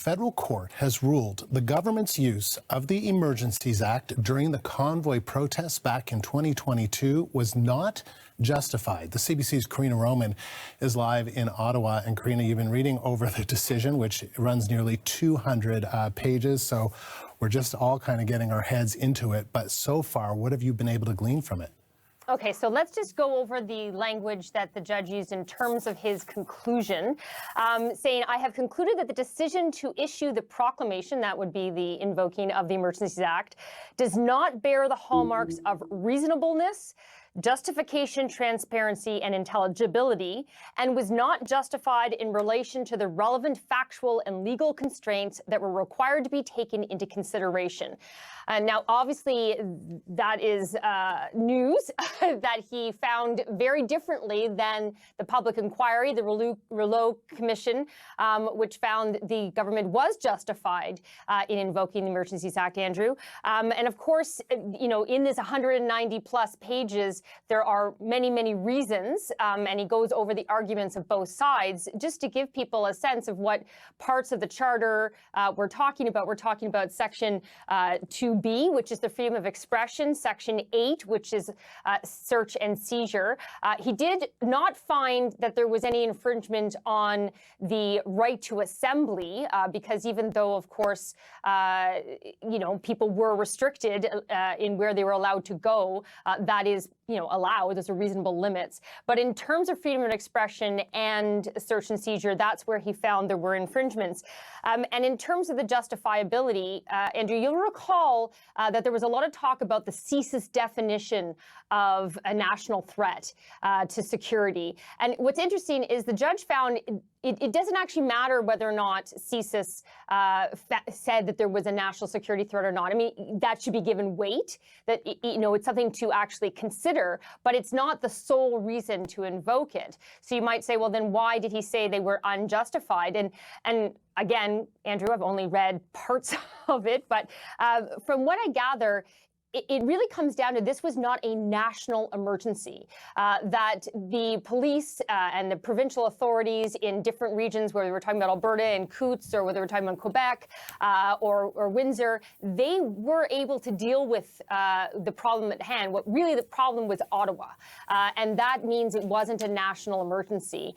Federal court has ruled the government's use of the Emergencies Act during the convoy protests back in 2022 was not justified. The CBC's Karina Roman is live in Ottawa. And Karina, you've been reading over the decision, which runs nearly 200 pages. So we're just all kind of getting our heads into it. But so far, what have you been able to glean from it? Okay, so let's just go over the language that the judge used in terms of his conclusion, saying, I have concluded that the decision to issue the proclamation, that would be the invoking of the Emergencies Act, does not bear the hallmarks of reasonableness, justification, transparency, and intelligibility, and was not justified in relation to the relevant factual and legal constraints that were required to be taken into consideration. Now, obviously, that is news that he found very differently than the public inquiry, the Rouleau Commission, which found the government was justified in invoking the Emergencies Act, Andrew. And of course, you know, in this 190 plus pages, there are many, many reasons, and he goes over the arguments of both sides just to give people a sense of what parts of the charter we're talking about. We're talking about Section 2B, which is the freedom of expression, Section 8, which is search and seizure. He did not find that there was any infringement on the right to assembly, because even though, of course, you know, people were restricted in where they were allowed to go, that is, you know, allowed. Those are reasonable limits. But in terms of freedom of expression and search and seizure, that's where he found there were infringements. And in terms of the justifiability, Andrew, you'll recall that there was a lot of talk about the CSIS definition of a national threat to security. And what's interesting is the judge found it doesn't actually matter whether or not CSIS said that there was a national security threat or not. I mean, that should be given weight, that, you know, it's something to actually consider, but it's not the sole reason to invoke it. So you might say, well, then why did he say they were unjustified? And again, Andrew, I've only read parts of it, but from what I gather, it really comes down to this was not a national emergency, that the police and the provincial authorities in different regions, whether we're talking about Alberta and Coutts or whether we're talking about Quebec or Windsor, they were able to deal with the problem at hand. What really the problem was Ottawa, and that means it wasn't a national emergency.